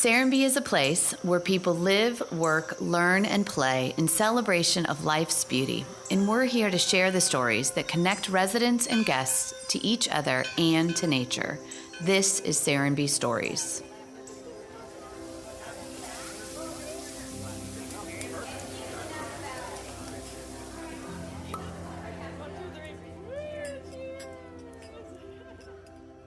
Serenbe is a place where people live, work, learn, and play in celebration of life's beauty. And we're here to share the stories that connect residents and guests to each other and to nature. This is Serenbe Stories.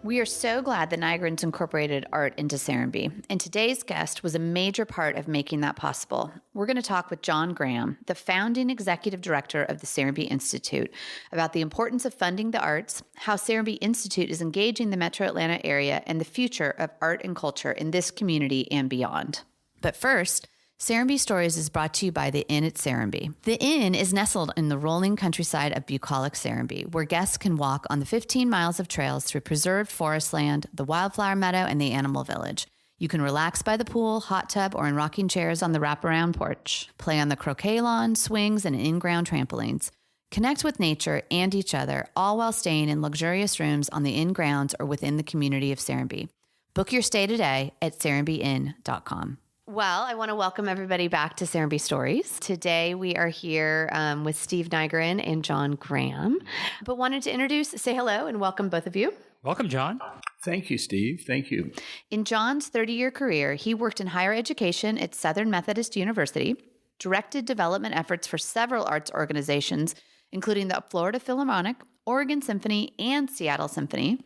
We are so glad that Nygrens incorporated art into Serenbe, and today's guest was a major part of making that possible. We're going to talk with John Graham, the founding executive director of the Serenbe Institute, about the importance of funding the arts, how Serenbe Institute is engaging the metro Atlanta area, and the future of art and culture in this community and beyond. But first, Serenbe Stories is brought to you by the Inn at Serenbe. The Inn is nestled in the rolling countryside of bucolic Serenbe, where guests can walk on the 15 miles of trails through preserved forest land, the wildflower meadow, and the animal village. You can relax by the pool, hot tub, or in rocking chairs on the wraparound porch, play on the croquet lawn, swings, and in-ground trampolines. Connect with nature and each other, all while staying in luxurious rooms on the Inn grounds or within the community of Serenbe. Book your stay today at serenbeinn.com. Well, I want to welcome everybody back to Serenbe Stories. Today we are here with Steve Nygren and John Graham, but wanted to say hello and welcome both of you. Welcome, John. Thank you, Steve. Thank you. In John's 30-year career, he worked in higher education at Southern Methodist University, directed development efforts for several arts organizations, including the Florida Philharmonic, Oregon Symphony, and Seattle Symphony.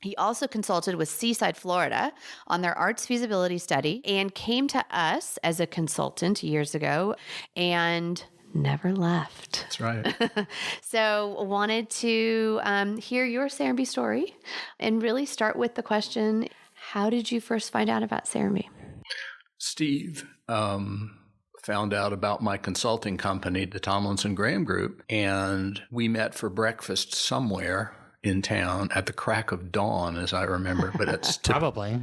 He also consulted with Seaside, Florida on their arts feasibility study and came to us as a consultant years ago and never left. That's right. So wanted to hear your Serenbe story and really start with the question, how did you first find out about Serenbe? Steve found out about my consulting company, the Tomlinson Graham Group, and we met for breakfast somewhere in town at the crack of dawn, as I remember, but it's Probably.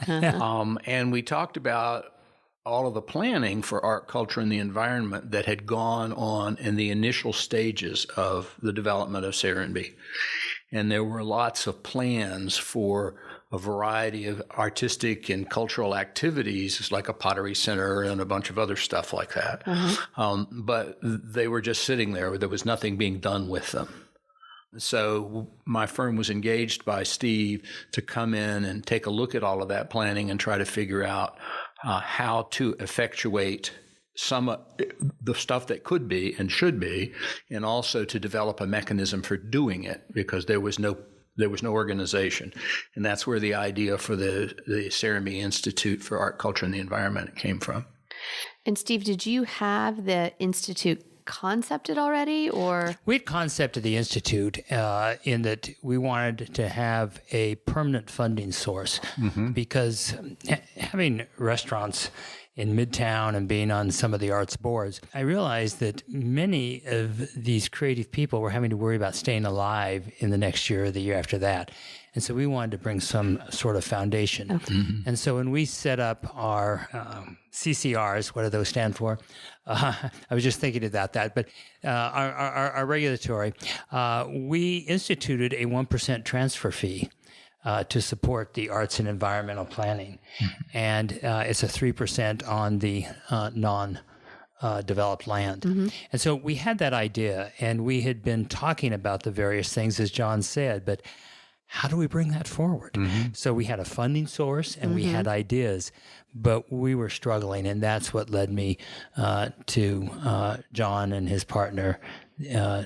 And we talked about all of the planning for art, culture, and the environment that had gone on in the initial stages of the development of Serenbe. And there were lots of plans for a variety of artistic and cultural activities, like a pottery center and a bunch of other stuff like that. But they were just sitting there. There was nothing being done with them. So my firm was engaged by Steve to come in and take a look at all of that planning and try to figure out how to effectuate some of the stuff that could be and should be, and also to develop a mechanism for doing it, because there was no organization. And that's where the idea for the Serenbe Institute for Art, Culture, and the Environment came from. And Steve, did you have the Institute concepted already, or? We'd concepted the Institute in that we wanted to have a permanent funding source because having restaurants in Midtown and being on some of the arts boards, I realized that many of these creative people were having to worry about staying alive in the next year or the year after that. And so we wanted to bring some sort of foundation. Okay. And so when we set up our CCRs, what do those stand for? I was just thinking about that, but our regulatory, we instituted a 1% transfer fee to support the arts and environmental planning. And it's a 3% on the non-developed land. And so we had that idea, and we had been talking about the various things, as John said, but how do we bring that forward? So we had a funding source and we had ideas, but we were struggling, and that's what led me to John and his partner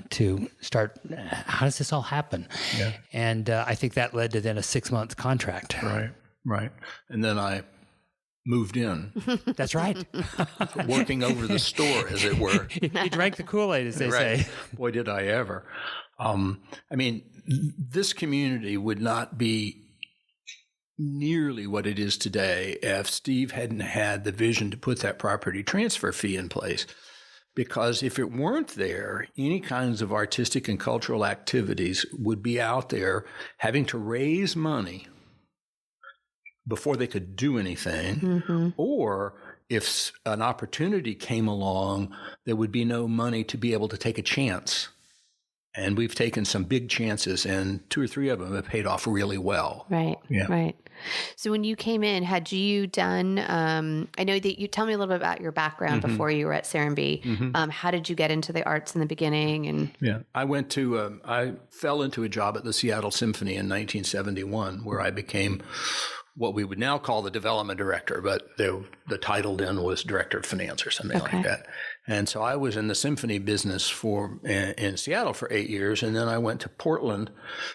to start, how does this all happen? Yeah. And I think that led to then a 6-month contract. Right. And then I moved in. That's right. Working over the store, as it were. You drank the Kool-Aid, as they say. Boy, did I ever. I mean, this community would not be nearly what it is today if Steve hadn't had the vision to put that property transfer fee in place. Because if it weren't there, any kinds of artistic and cultural activities would be out there having to raise money before they could do anything, or if an opportunity came along, there would be no money to be able to take a chance And we've taken some big chances, and 2 or 3 of them have paid off really well. Right. Yeah. Right. So when you came in, had you done, I know that you tell me a little bit about your background before you were at Serenbe. How did you get into the arts in the beginning? And I fell into a job at the Seattle Symphony in 1971, where I became what we would now call the development director, but the title then was director of finance or something like that. And so I was in the symphony business in Seattle for 8 years, and then I went to Portland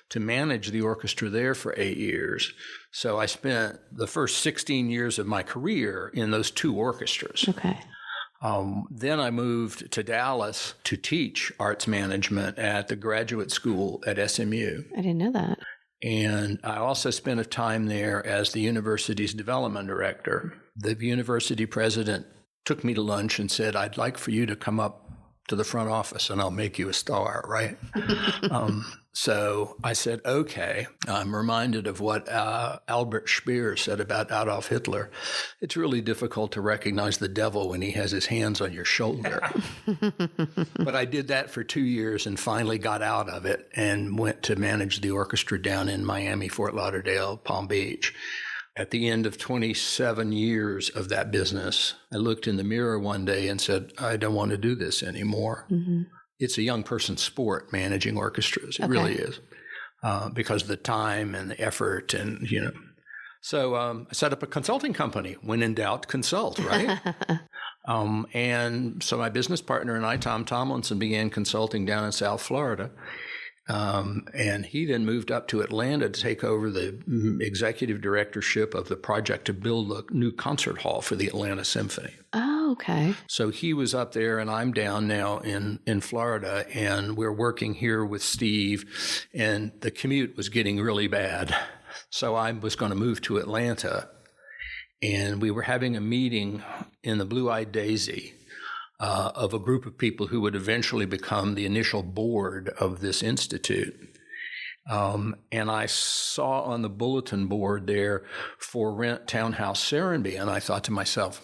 to manage the orchestra there for 8 years. So I spent the first 16 years of my career in those 2 orchestras. Okay. Then I moved to Dallas to teach arts management at the graduate school at SMU. I didn't know that. And I also spent a time there as the university's development director. The university president took me to lunch and said, "I'd like for you to come up to the front office and I'll make you a star," right? So I said, okay. I'm reminded of what Albert Speer said about Adolf Hitler. It's really difficult to recognize the devil when he has his hands on your shoulder. But I did that for 2 years and finally got out of it and went to manage the orchestra down in Miami, Fort Lauderdale, Palm Beach. At the end of 27 years of that business, I looked in the mirror one day and said, I don't want to do this anymore. It's a young person's sport, managing orchestras. It really is, because of the time and the effort and, So I set up a consulting company. When in doubt, consult, right? And so my business partner and I, Tom Tomlinson, began consulting down in South Florida. And he then moved up to Atlanta to take over the executive directorship of the project to build a new concert hall for the Atlanta Symphony. Oh, okay. So he was up there and I'm down now in Florida, and we're working here with Steve, and the commute was getting really bad. So I was going to move to Atlanta, and we were having a meeting in the Blue-Eyed Daisy of a group of people who would eventually become the initial board of this institute. And I saw on the bulletin board there, for rent townhouse Serenbe, and I thought to myself,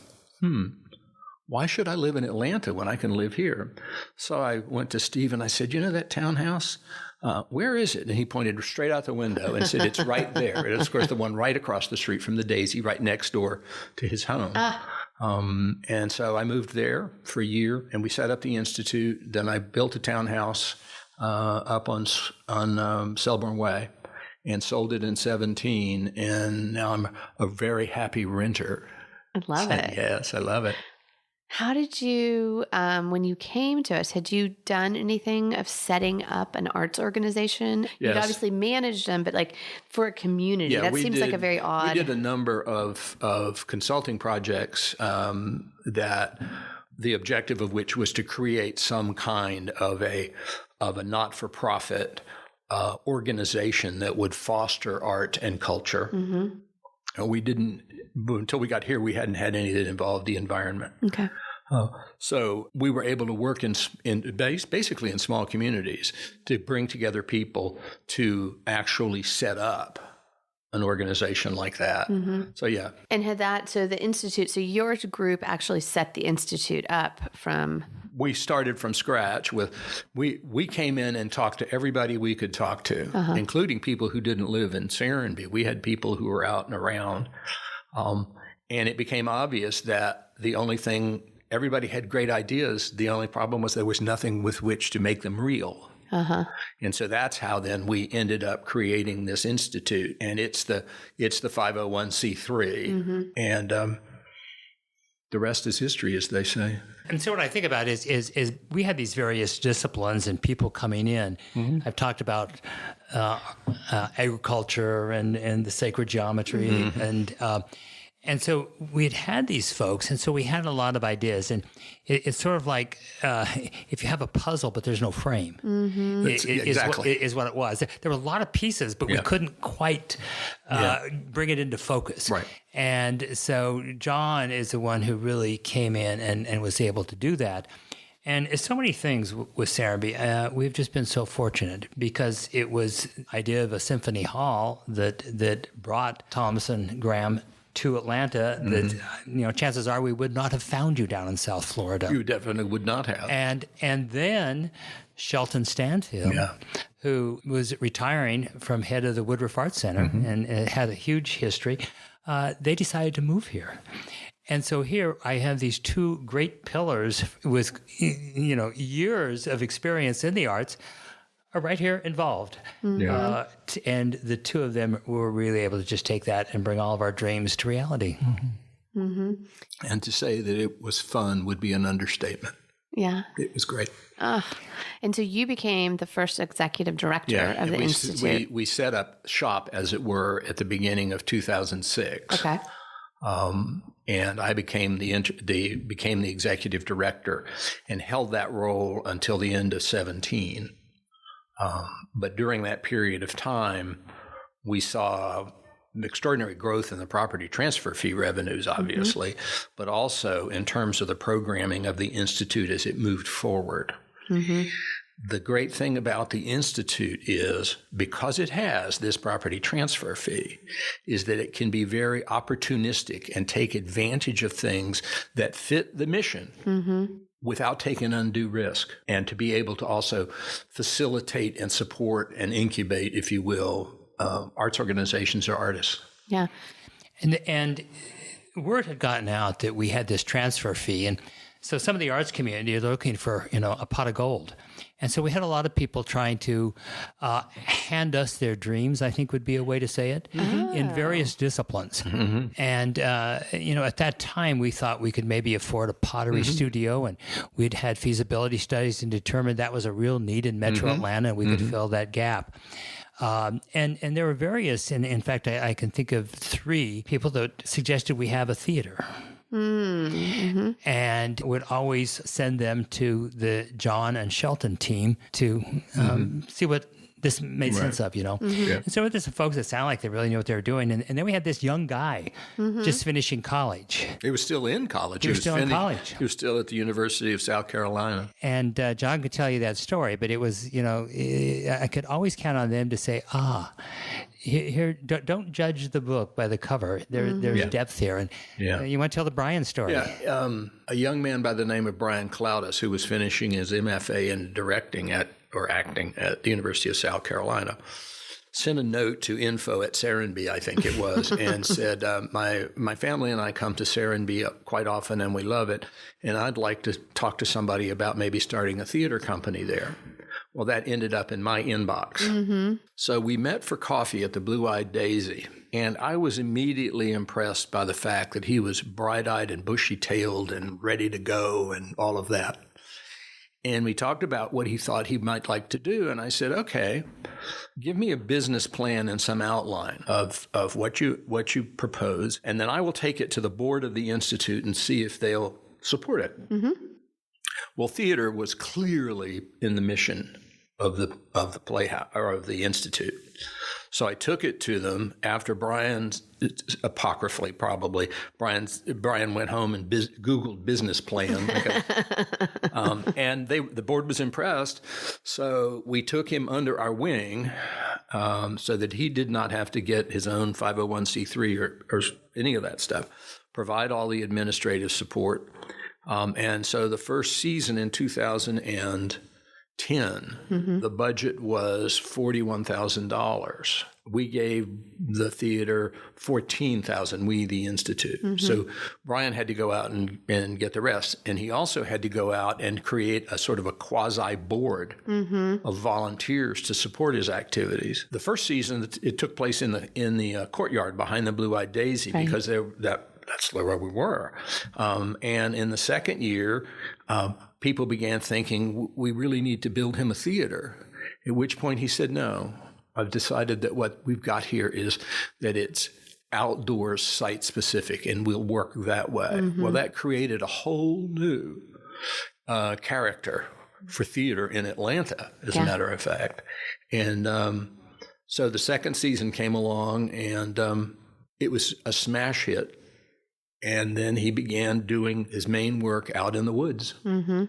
why should I live in Atlanta when I can live here? So I went to Steve and I said, that townhouse? Where is it? And he pointed straight out the window and said, it's right there. It's, of course, the one right across the street from the Daisy, right next door to his home. And so I moved there for a year, and we set up the institute. Then I built a townhouse up on Selborne Way and sold it in 2017. And now I'm a very happy renter. I love it. Yes, I love it. How did you, when you came to us, had you done anything of setting up an arts organization? Yes. You'd obviously managed them, but like for a community, that seems like a very odd. We did a number of consulting projects that the objective of which was to create some kind of a not-for-profit organization that would foster art and culture. And we didn't, until we got here, we hadn't had any that involved the environment. Okay. So we were able to work basically in small communities to bring together people to actually set up an organization like that. So, yeah. And so the Institute, so your group actually set the Institute up from... We started from scratch with, we came in and talked to everybody we could talk to, including people who didn't live in Serenbe. We had people who were out and around. And it became obvious that the only thing, everybody had great ideas. The only problem was there was nothing with which to make them real. And so that's how then we ended up creating this institute, and it's the 501c3, and the rest is history, as they say. And so what I think about is we had these various disciplines and people coming in. I've talked about agriculture and the sacred geometry, and so we had these folks, and so we had a lot of ideas. And it's sort of like if you have a puzzle, but there's no frame. Exactly. Is what it was. There were a lot of pieces, but we couldn't quite bring it into focus. Right. And so John is the one who really came in and was able to do that. And it's so many things with Serenbe. We've just been so fortunate because it was the idea of a symphony hall that brought Thomas and Graham to Atlanta, that chances are we would not have found you down in South Florida. You definitely would not have. And then Shelton Stanfield, who was retiring from head of the Woodruff Art Center and had a huge history, they decided to move here. And so here I have these two great pillars with, years of experience in the arts are right here involved. And the two of them were really able to just take that and bring all of our dreams to reality. And to say that it was fun would be an understatement. Yeah. It was great. And so you became the first executive director of the Institute. We set up shop, as it were, at the beginning of 2006. Okay. And I became the executive director and held that role until the end of 2017. But during that period of time, we saw extraordinary growth in the property transfer fee revenues, obviously, but also in terms of the programming of the Institute as it moved forward. The great thing about the Institute is, because it has this property transfer fee, is that it can be very opportunistic and take advantage of things that fit the mission without taking undue risk, and to be able to also facilitate and support and incubate, if you will, arts organizations or artists. Yeah. And word had gotten out that we had this transfer fee, and so some of the arts community are looking for, a pot of gold. And so we had a lot of people trying to hand us their dreams, I think would be a way to say it, in various disciplines. And, at that time, we thought we could maybe afford a pottery studio, and we'd had feasibility studies and determined that was a real need in Metro Atlanta, and we could fill that gap. And there were various, and in fact, I can think of 3 people that suggested we have a theater. And would always send them to the John and Shelton team to see what this made sense of, And so there's some folks that sound like they really knew what they were doing. And then we had this young guy just finishing college. He was still in college. He was still in college. He was still at the University of South Carolina. And John could tell you that story, but it was, I could always count on them to say, here, don't judge the book by the cover. There's depth here. And you want to tell the Brian story. Yeah. A young man by the name of Brian Cloudis, who was finishing his MFA in directing acting at the University of South Carolina, sent a note to info@Serenbe, I think it was, and said, my family and I come to Serenbe quite often and we love it, and I'd like to talk to somebody about maybe starting a theater company there. Well, that ended up in my inbox. So we met for coffee at the Blue-Eyed Daisy, and I was immediately impressed by the fact that he was bright-eyed and bushy-tailed and ready to go and all of that. And we talked about what he thought he might like to do. And I said, okay, give me a business plan and some outline of what you propose. And then I will take it to the board of the Institute and see if they'll support it. Well, theater was clearly in the mission of the Playhouse or of the Institute. So I took it to them after Brian's, apocryphally probably, Brian went home and Googled business plan. And the board was impressed. So we took him under our wing so that he did not have to get his own 501c3 or any of that stuff, provide all the administrative support. And so the first season in 2010, the budget was $41,000. We gave the theater $14,000, we, the Institute. So Brian had to go out and get the rest. And he also had to go out and create a sort of a quasi-board of volunteers to support his activities. The first season, it took place in the courtyard behind the Blue-Eyed Daisy because that's where we were. And in the second year, people began thinking, we really need to build him a theater, at which point he said, no, I've decided that what we've got here is that it's outdoors, site-specific, and we'll work that way. Well, that created a whole new character for theater in Atlanta, as a matter of fact. And so the second season came along, and it was a smash hit. And then he began doing his main work out in the woods, And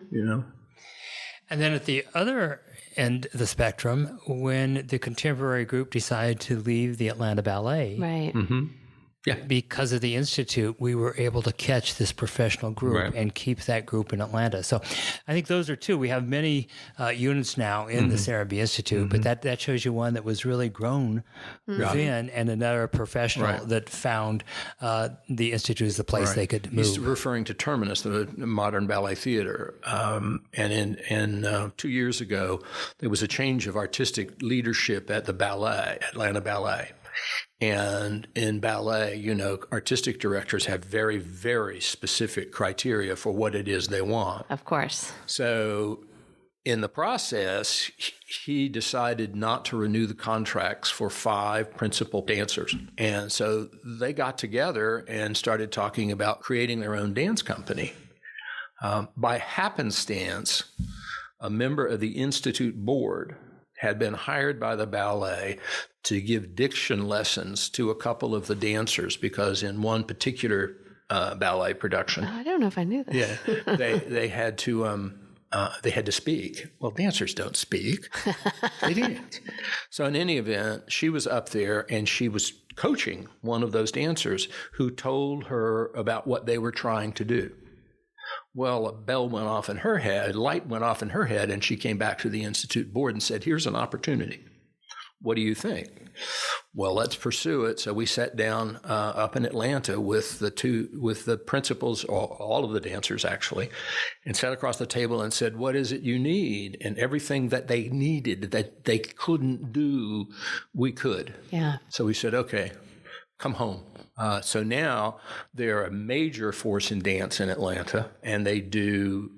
then at the other end of the spectrum, when the contemporary group decided to leave the Atlanta Ballet, Yeah. because of the Institute, we were able to catch this professional group and keep that group in Atlanta. So I think those are two. We have many units now in the Serenbe Institute, but that shows you one that was really grown within, and another professional that found the Institute as the place they could move. He's referring to Terminus, the modern ballet theater. And in 2 years ago, there was a change of artistic leadership at the ballet, Atlanta Ballet. And in ballet, artistic directors have very, very specific criteria for what it is they want. Of course. So in the process, he decided not to renew the contracts for 5 principal dancers. And so they got together and started talking about creating their own dance company. By happenstance, a member of the Institute board had been hired by the ballet to give diction lessons to a couple of the dancers, because in one particular ballet production, I don't know if I knew this. they had to speak. Well, dancers don't speak; they didn't. So in any event, she was up there and she was coaching one of those dancers who told her about what they were trying to do. Well, a bell went off in her head, light went off in her head, and she came back to the Institute board and said, "Here's an opportunity. What do you think?" Well, let's pursue it. So we sat down up in Atlanta with the principals, all of the dancers actually, and sat across the table and said, "What is it you need?" And everything that they needed that they couldn't do, we could. Yeah. So we said, "Okay, come home." So now they're a major force in dance in Atlanta, and they do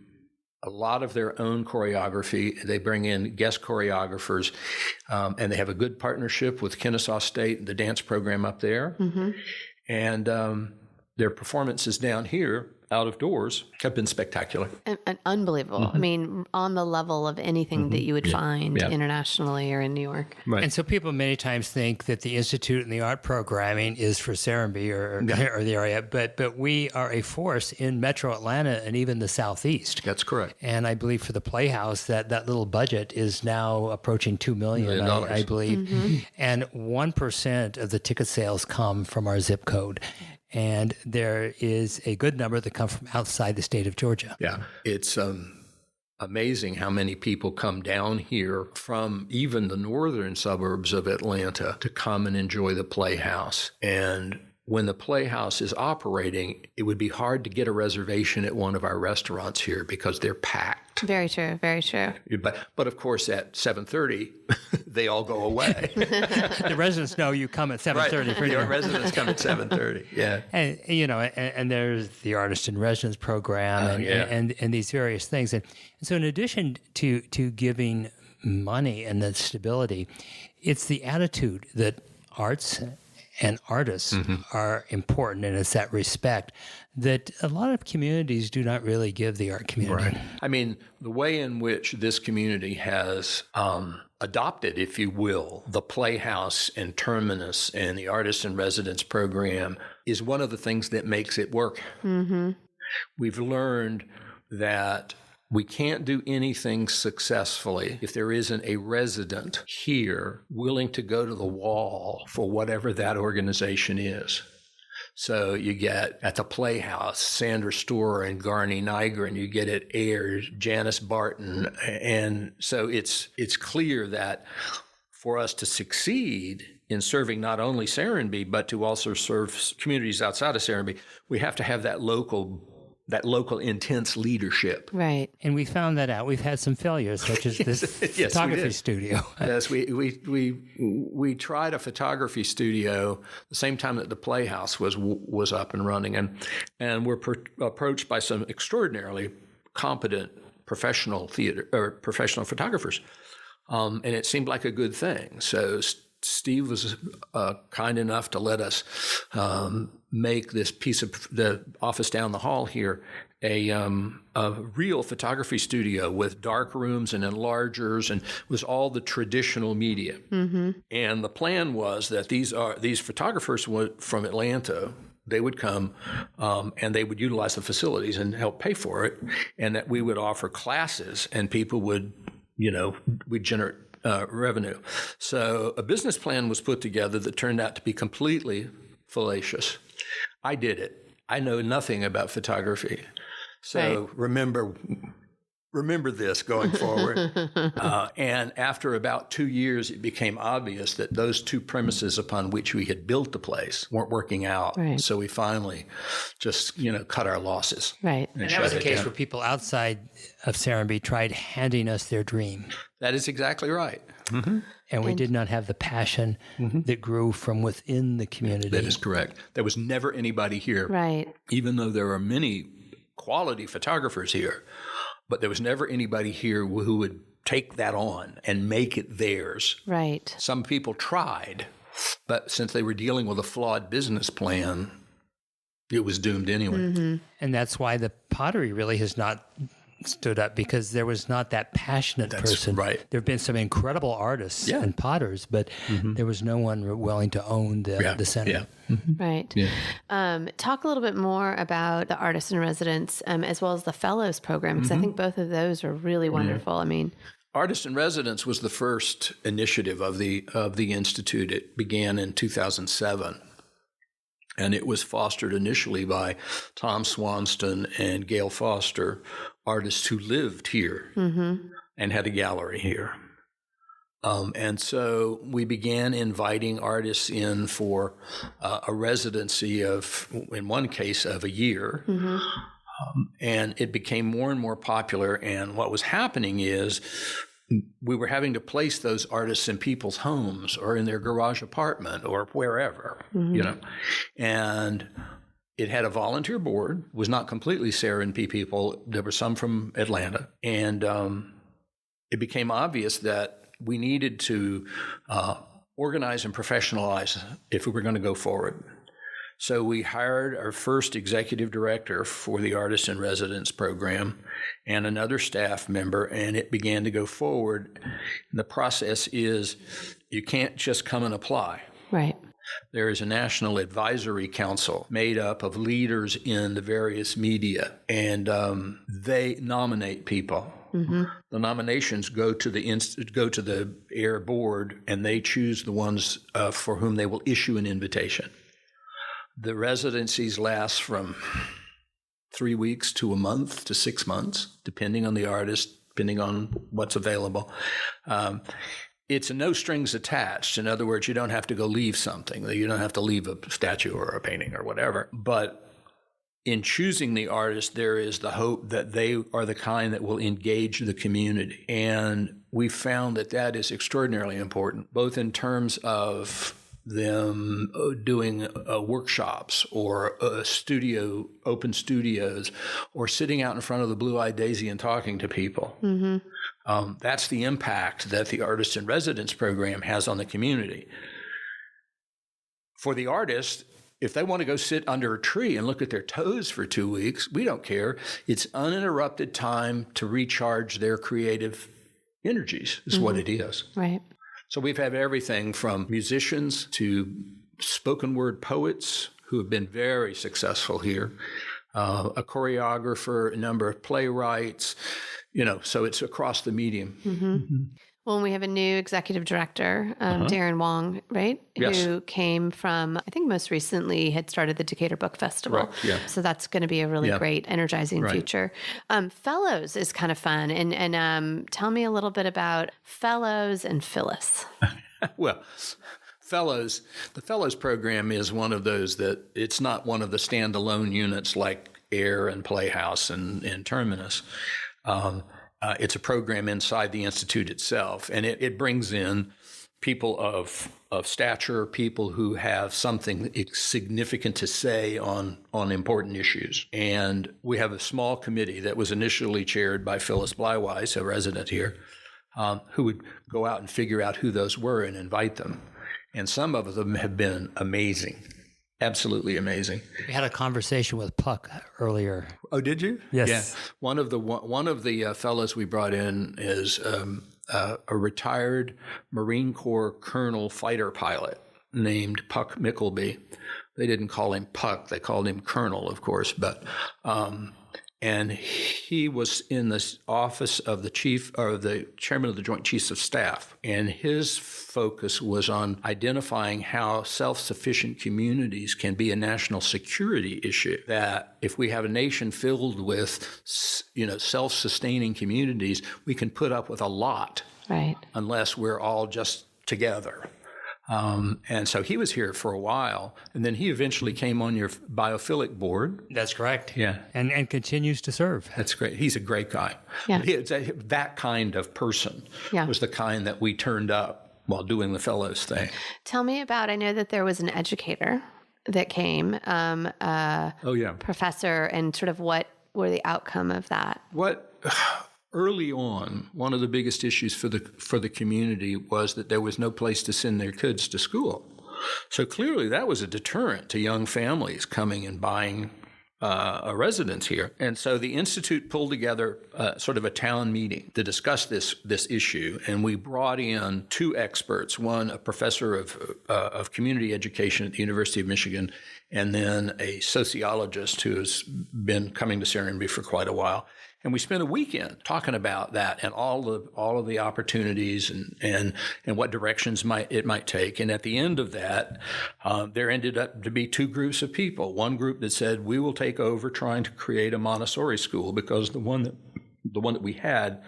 a lot of their own choreography. They bring in guest choreographers, and they have a good partnership with Kennesaw State, the dance program up there. And their performances down here, out of doors, have been spectacular. And unbelievable. I mean, on the level of anything that you would find internationally or in New York. Right. And so people many times think that the Institute and the art programming is for Serenbe or the area, but we are a force in Metro Atlanta and even the Southeast. That's correct. And I believe for the Playhouse, that little budget is now approaching $2 million, I believe. And 1% of the ticket sales come from our zip code. And there is a good number that come from outside the state of Georgia. Yeah, it's amazing how many people come down here from even the northern suburbs of Atlanta to come and enjoy the Playhouse. And when the Playhouse is operating, it would be hard to get a reservation at one of our restaurants here because they're packed. Very true, very true. But of course, at 7:30, they all go away. The residents know you come at 7:30. Right. Your residents come at 7:30. Yeah. And and there's the artist in residence program and these various things. And so in addition to giving money and the stability, it's the attitude that arts and artists are important, and it's that respect that a lot of communities do not really give the art community. Right. I mean, the way in which this community has adopted, if you will, the Playhouse and Terminus and the Artist in Residence program is one of the things that makes it work. We've learned that we can't do anything successfully if there isn't a resident here willing to go to the wall for whatever that organization is. So you get at the Playhouse, Sandra Storer and Garney Nygren. You get at Ayers, Janice Barton. And so it's clear that for us to succeed in serving not only Serenbe, but to also serve communities outside of Serenbe, we have to have that local intense leadership. Right. And we found that out. We've had some failures, such as this photography studio. Yes, we tried a photography studio the same time that the Playhouse was up and running, and we're approached by some extraordinarily competent professional photographers, and it seemed like a good thing. So Steve was kind enough to let us make this piece of the office down the hall here a real photography studio with dark rooms and enlargers, and was all the traditional media. And the plan was that these photographers from Atlanta, they would come and they would utilize the facilities and help pay for it, and that we would offer classes and people would, we'd generate revenue. So a business plan was put together that turned out to be completely fallacious. I did it. I know nothing about photography. So remember this going forward. And after about 2 years, it became obvious that those two premises upon which we had built the place weren't working out. Right. So we finally just, cut our losses. Right. And that was a case where people outside of Serenbe tried handing us their dream. That is exactly right. Mm-hmm. And we did not have the passion that grew from within the community. That is correct. There was never anybody here. Right. Even though there are many quality photographers here, but there was never anybody here who would take that on and make it theirs. Right. Some people tried, but since they were dealing with a flawed business plan, it was doomed anyway. Mm-hmm. And that's why the pottery really has not stood up, because there was not that passionate person. Right. There have been some incredible artists and potters, but there was no one willing to own the center. Yeah. Right. Yeah. Talk a little bit more about the artists in residence as well as the fellows program, because I think both of those are really wonderful. I mean, Artist in Residence was the first initiative of the Institute. It began in 2007. And it was fostered initially by Tom Swanston and Gail Foster, artists who lived here and had a gallery here. And so we began inviting artists in for a residency of, in one case, of a year. And it became more and more popular. And what was happening is we were having to place those artists in people's homes or in their garage apartment or wherever, And it had a volunteer board, was not completely Serenbe people. There were some from Atlanta. And it became obvious that we needed to organize and professionalize if we were going to go forward. So we hired our first executive director for the Artist in Residence program and another staff member, and it began to go forward. And the process is you can't just come and apply. right. There is a national advisory council made up of leaders in the various media, and they nominate people. The nominations go to the AIR board, and they choose the ones for whom they will issue an invitation. The residencies last from 3 weeks to a month to 6 months, depending on the artist, depending on what's available. It's a no strings attached. In other words, you don't have to go leave something. You don't have to leave a statue or a painting or whatever. But in choosing the artist, there is the hope that they are the kind that will engage the community. And we found that that is extraordinarily important, both in terms of them doing workshops or open studios, or sitting out in front of the Blue-Eyed Daisy and talking to people. That's the impact that the Artist in Residence program has on the community. For the artist, if they want to go sit under a tree and look at their toes for 2 weeks, we don't care. It's uninterrupted time to recharge their creative energies, is what it is. Right. So we've had everything from musicians to spoken word poets who have been very successful here, a choreographer, a number of playwrights, so it's across the medium. Well, we have a new executive director, Darren Wong, right? Yes. Who came from, I think most recently had started the Decatur Book Festival. Correct, yeah. So that's going to be a really great, energizing future. Fellows is kind of fun. And tell me a little bit about Fellows and Phyllis. Well, the Fellows program is one of those that it's not one of the standalone units like AIR and Playhouse and Terminus. It's a program inside the Institute itself, and it brings in people of stature, people who have something significant to say on important issues. And we have a small committee that was initially chaired by Phyllis Blywise, a resident here, who would go out and figure out who those were and invite them. And some of them have been amazing. Absolutely amazing. We had a conversation with Puck earlier. Oh, did you? Yes. Yeah. One of the fellows we brought in is a retired Marine Corps Colonel fighter pilot named Puck Mickleby. They didn't call him Puck; they called him Colonel, of course. But And he was in the office of the chairman of the Joint Chiefs of Staff. And his focus was on identifying how self-sufficient communities can be a national security issue. That if we have a nation filled with, self-sustaining communities, we can put up with a lot, right, unless we're all just together. And so he was here for a while, and then he eventually came on your biophilic board. That's correct. Yeah. And continues to serve. That's great. He's a great guy. Yeah. That kind of person was the kind that we turned up while doing the fellows thing. Tell me about, I know that there was an educator that came, professor, and sort of what were the outcome of that? Early on, one of the biggest issues for the community was that there was no place to send their kids to school. So clearly that was a deterrent to young families coming and buying a residence here. And so the Institute pulled together sort of a town meeting to discuss this issue. And we brought in two experts, one a professor of community education at the University of Michigan, and then a sociologist who has been coming to Serenbe for quite a while. And we spent a weekend talking about that and all of the opportunities and what directions it might take. And at the end of that, there ended up to be two groups of people. One group that said, we will take over trying to create a Montessori school because the one that we had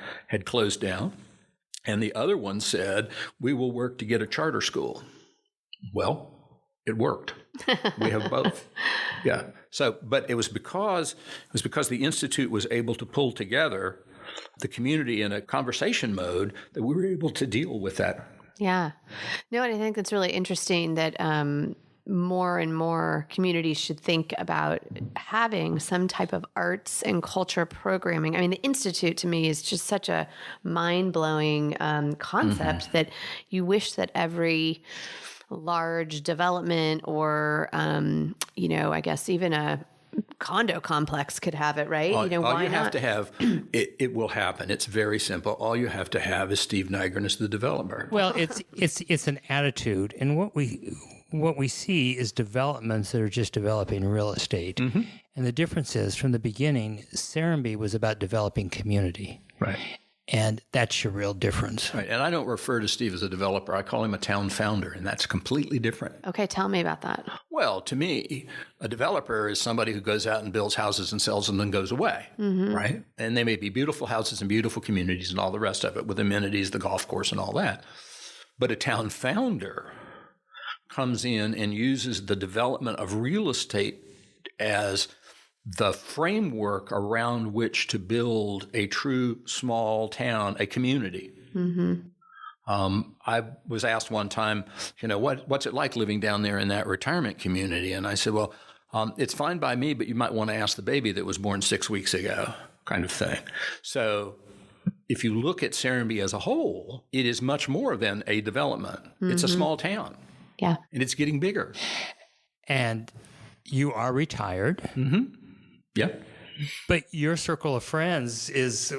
closed down. And the other one said, we will work to get a charter school. Well, it worked. We have both. Yeah. So, but it was because the Institute was able to pull together the community in a conversation mode that we were able to deal with that. Yeah. No, and I think that's really interesting that more and more communities should think about having some type of arts and culture programming. I mean, the Institute to me is just such a mind-blowing concept that you wish that every large development or, I guess even a condo complex could have it, right? All you why have not? to have, it will happen. It's very simple. All you have to have is Steve Nygren as the developer. Well, it's an attitude, and what we see is developments that are just developing real estate. Mm-hmm. And the difference is, from the beginning, Serenbe was about developing community. Right. And that's your real difference. Right. And I don't refer to Steve as a developer. I call him a town founder, and that's completely different. Okay, tell me about that. Well, to me, a developer is somebody who goes out and builds houses and sells them and goes away, right? And they may be beautiful houses and beautiful communities and all the rest of it with amenities, the golf course and all that. But a town founder comes in and uses the development of real estate as the framework around which to build a true small town, a community. Mm-hmm. I was asked one time, what's it like living down there in that retirement community? And I said, well, it's fine by me, but you might want to ask the baby that was born 6 weeks ago, kind of thing. So if you look at Serenbe as a whole, it is much more than a development. Mm-hmm. It's a small town. Yeah. And it's getting bigger. And you are retired. Mm-hmm. Yep. But your circle of friends is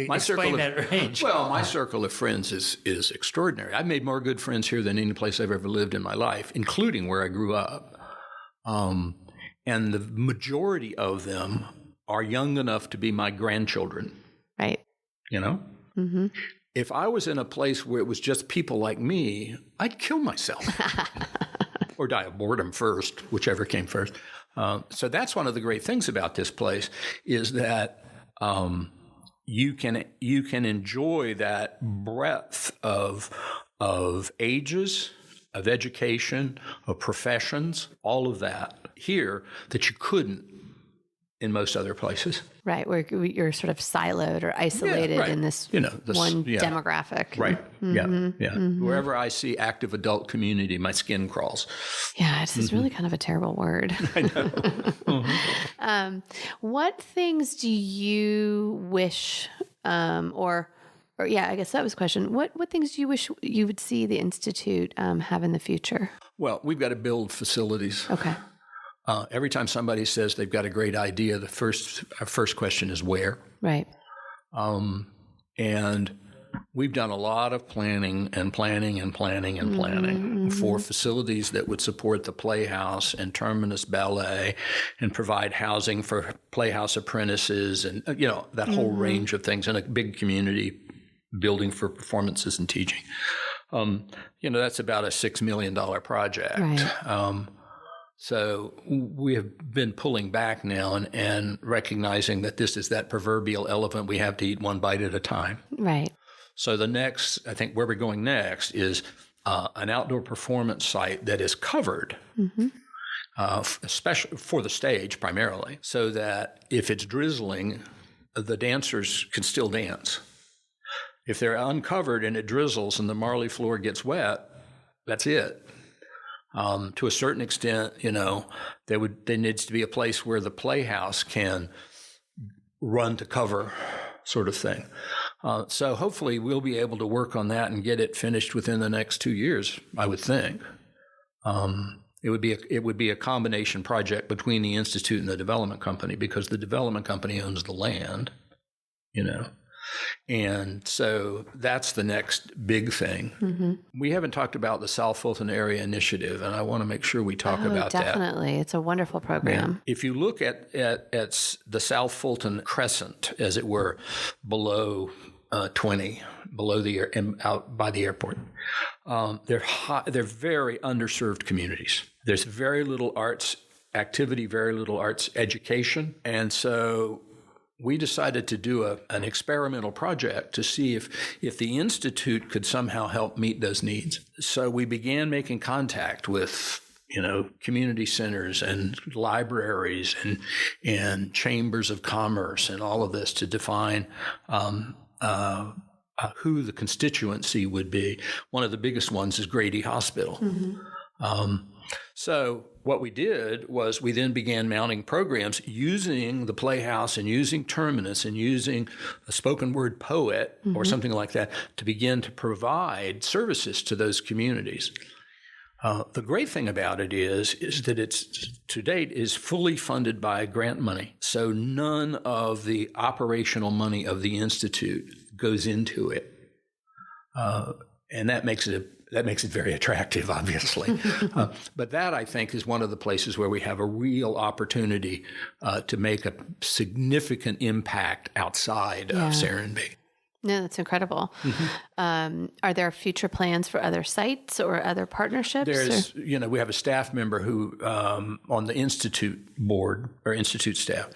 my circle that range. Well, my circle of friends is extraordinary. I've made more good friends here than any place I've ever lived in my life, including where I grew up. And the majority of them are young enough to be my grandchildren. Right. Mm-hmm. If I was in a place where it was just people like me, I'd kill myself or die of boredom first, whichever came first. So that's one of the great things about this place is that you can enjoy that breadth of ages, of education, of professions, all of that here that you couldn't in most other places. Right, where you're sort of siloed or isolated in this one demographic. Right, yeah. Mm-hmm. Wherever I see active adult community, my skin crawls. Yeah, it's really kind of a terrible word. I know. What things do you wish, or I guess that was the question. What things do you wish you would see the Institute have in the future? Well, we've got to build facilities. Okay. Every time somebody says they've got a great idea, our first question is where. Right. And we've done a lot of planning for facilities that would support the Playhouse and Terminus Ballet and provide housing for Playhouse apprentices and, that whole range of things, and a big community building for performances and teaching. That's about a $6 million project. Right. So we have been pulling back now and recognizing that this is that proverbial elephant we have to eat one bite at a time. Right. So I think where we're going next is an outdoor performance site that is covered, especially for the stage primarily, so that if it's drizzling, the dancers can still dance. If they're uncovered and it drizzles and the marley floor gets wet, that's it. To a certain extent, there needs to be a place where the Playhouse can run to cover, sort of thing. So hopefully we'll be able to work on that and get it finished within the next 2 years, I would think. It would be a combination project between the Institute and the development company, because the development company owns the land, And so that's the next big thing. We haven't talked about the South Fulton Area Initiative, and I want to make sure we talk about that. Definitely. It's a wonderful program. Yeah. If you look at the South Fulton Crescent, as it were, below 20, below and out by the airport, they're very underserved communities. There's very little arts activity, very little arts education, and so we decided to do an experimental project to see if the Institute could somehow help meet those needs. So we began making contact with community centers and libraries and chambers of commerce and all of this to define who the constituency would be. One of the biggest ones is Grady Hospital. So what we did was we then began mounting programs using the Playhouse and using Terminus and using a spoken word poet or something like that to begin to provide services to those communities. The great thing about it is that it's to date is fully funded by grant money. So none of the operational money of the Institute goes into it. And that makes it very attractive, obviously. But that, I think, is one of the places where we have a real opportunity to make a significant impact outside of Serenbe. No, that's incredible. Are there future plans for other sites or other partnerships? We have a staff member who on the Institute board or Institute staff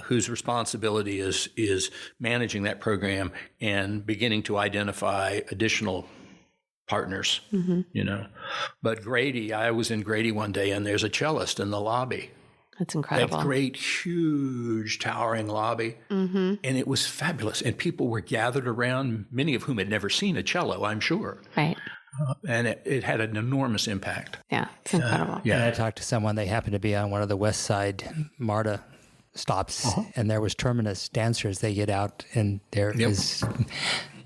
whose responsibility is managing that program and beginning to identify additional partners, But Grady, I was in Grady one day, and there's a cellist in the lobby. That's incredible. That great, huge, towering lobby. And it was fabulous. And people were gathered around, many of whom had never seen a cello, I'm sure. Right. And it had an enormous impact. Yeah, it's incredible. And I talked to someone, they happened to be on one of the West Side MARTA stops, and there was Terminus dancers. They get out, and there is...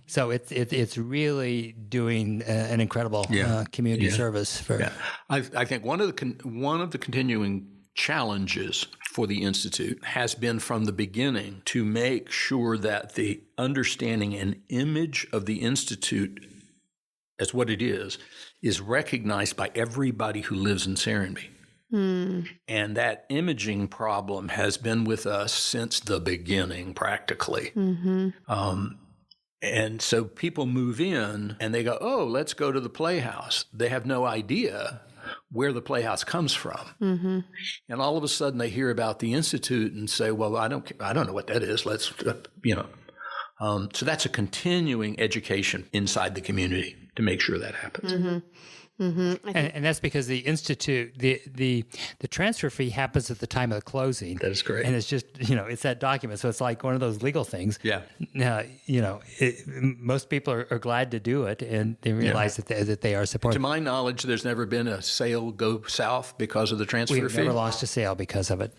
So it's really doing an incredible community service for. I think one of the continuing challenges for the Institute has been from the beginning to make sure that the understanding and image of the Institute as what it is recognized by everybody who lives in Serenbe. And that imaging problem has been with us since the beginning, practically. And so people move in and they go, oh, let's go to the Playhouse. They have no idea where the Playhouse comes from. And all of a sudden they hear about the Institute and say, well, I don't know what that is. Let's, So that's a continuing education inside the community to make sure that happens. And that's because the Institute, the transfer fee happens at the time of the closing. That is correct. And it's just, it's that document. So it's like one of those legal things. Yeah. Now, most people are glad to do it, and they realize that they are supported. To my knowledge, there's never been a sale go south because of the transfer fee. We've never lost a sale because of it.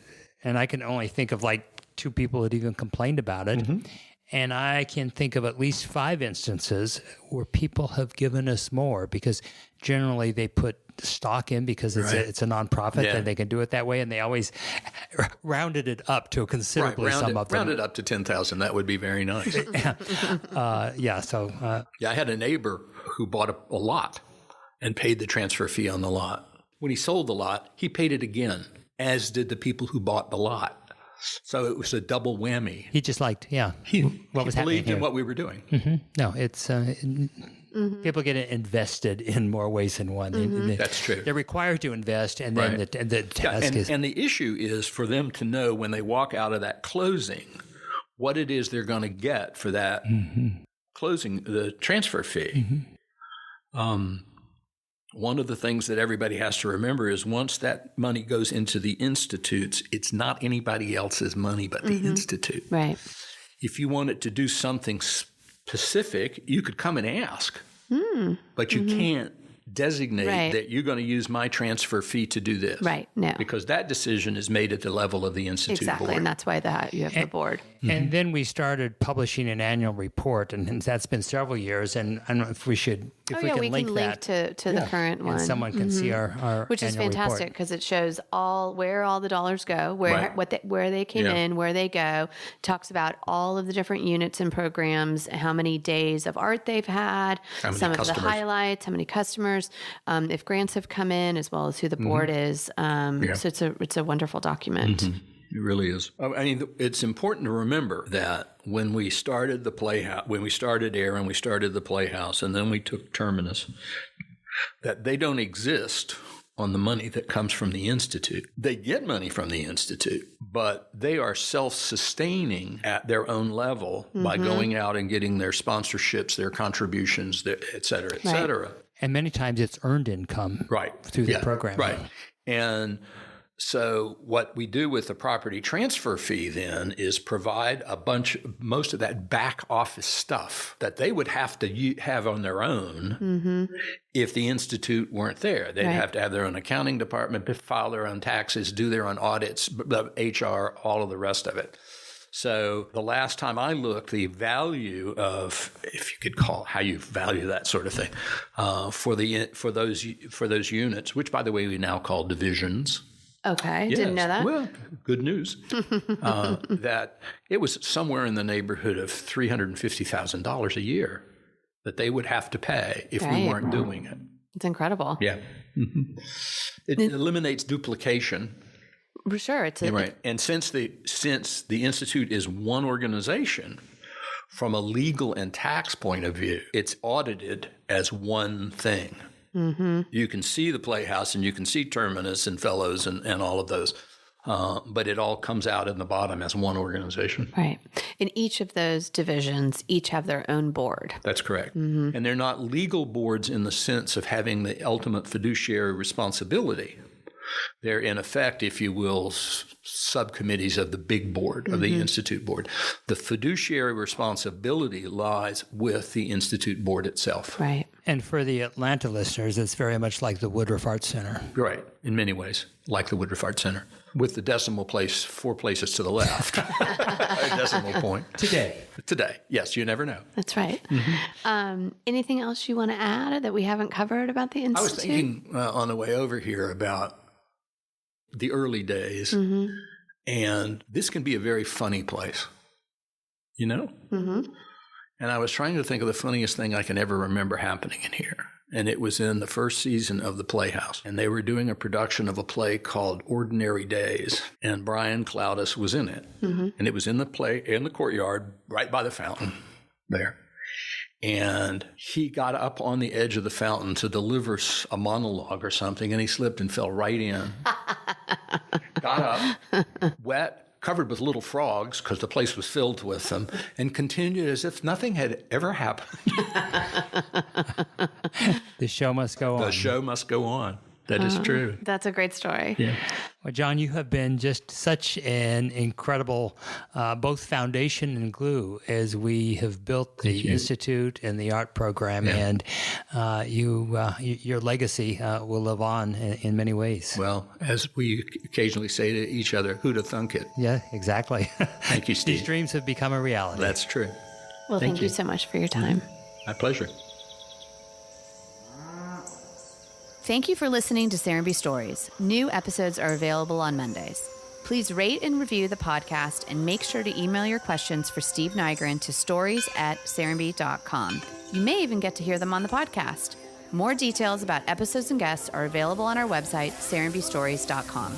And I can only think of like 2 people that even complained about it. And I can think of at least 5 instances where people have given us more because generally they put stock in because it's a nonprofit and they can do it that way. And they always rounded it up to considerably some of them. Round it up to 10,000. That would be very nice. I had a neighbor who bought a lot and paid the transfer fee on the lot. When he sold the lot, he paid it again, as did the people who bought the lot. So it was a double whammy. He just liked, he believed in what we were doing. Mm-hmm. No, it's people get invested in more ways than one. That's true. They're required to invest, and then the task is. And the issue is for them to know when they walk out of that closing what it is they're going to get for that closing, the transfer fee. One of the things that everybody has to remember is once that money goes into the institutes, it's not anybody else's money but the institute. Right. If you want it to do something specific, you could come and ask, but you can't designate that you're going to use my transfer fee to do this. Right. No. Because that decision is made at the level of the institute Exactly. board. And that's why you have the board. And then we started publishing an annual report, and that's been several years. And I don't know if we should, if we can we link can that link to the current one. And someone can see our Which is annual fantastic report. because it shows where all the dollars go, where they came in, where they go. Talks about all of the different units and programs, how many days of art they've had, some of the highlights, how many customers, if grants have come in, as well as who the board is. So it's a wonderful document. It really is. I mean, it's important to remember that when we started the Playhouse, when we started AIR and we started the Playhouse, and then we took Terminus, that they don't exist on the money that comes from the Institute. They get money from the Institute, but they are self-sustaining at their own level by going out and getting their sponsorships, their contributions, et cetera, et cetera. And many times it's earned income through the program. Right. And so what we do with the property transfer fee then is provide most of that back office stuff that they would have to have on their own if the Institute weren't there. They'd have to have their own accounting department, file their own taxes, do their own audits, HR, all of the rest of it. So the last time I looked, the value of, if you could call how you value that sort of thing, for those units, which by the way we now call divisions. Okay, didn't know that. Well, good news. That it was somewhere in the neighborhood of $350,000 a year that they would have to pay if we weren't doing it. It's incredible. Yeah. It eliminates duplication. For sure. And since the Institute is one organization, from a legal and tax point of view, it's audited as one thing. You can see the Playhouse and you can see Terminus and Fellows and all of those, but it all comes out in the bottom as one organization. Right. And each of those divisions each have their own board. That's correct. And they're not legal boards in the sense of having the ultimate fiduciary responsibility. They're, in effect, if you will, subcommittees of the big board, of the Institute board. The fiduciary responsibility lies with the Institute board itself. Right. And for the Atlanta listeners, it's very much like the Woodruff Art Center. Right, in many ways, like the Woodruff Art Center, with the decimal place 4 places to the left. A decimal point. Today, yes, you never know. That's right. Anything else you want to add that we haven't covered about the Institute? I was thinking on the way over here about the early days, and this can be a very funny place, you know? And I was trying to think of the funniest thing I can ever remember happening in here. And it was in the first season of the Playhouse. And they were doing a production of a play called Ordinary Days. And Brian Cloudus was in it. And it was in the courtyard right by the fountain there. And he got up on the edge of the fountain to deliver a monologue or something, and he slipped and fell right in. Got up, wet, covered with little frogs because the place was filled with them, and continued as if nothing had ever happened. the show must go on. The show must go on. That is true. That's a great story. Yeah. Well, John, you have been just such an incredible both foundation and glue as we have built the Institute and the art program, and your legacy will live on in many ways. Well, as we occasionally say to each other, who'da thunk it? Yeah, exactly. Thank you, Steve. These dreams have become a reality. That's true. Well, thank you so much for your time. My pleasure. Thank you for listening to Serenbe Stories. New episodes are available on Mondays. Please rate and review the podcast and make sure to email your questions for Steve Nygren to stories@serenbe.com. You may even get to hear them on the podcast. More details about episodes and guests are available on our website, serenbestories.com.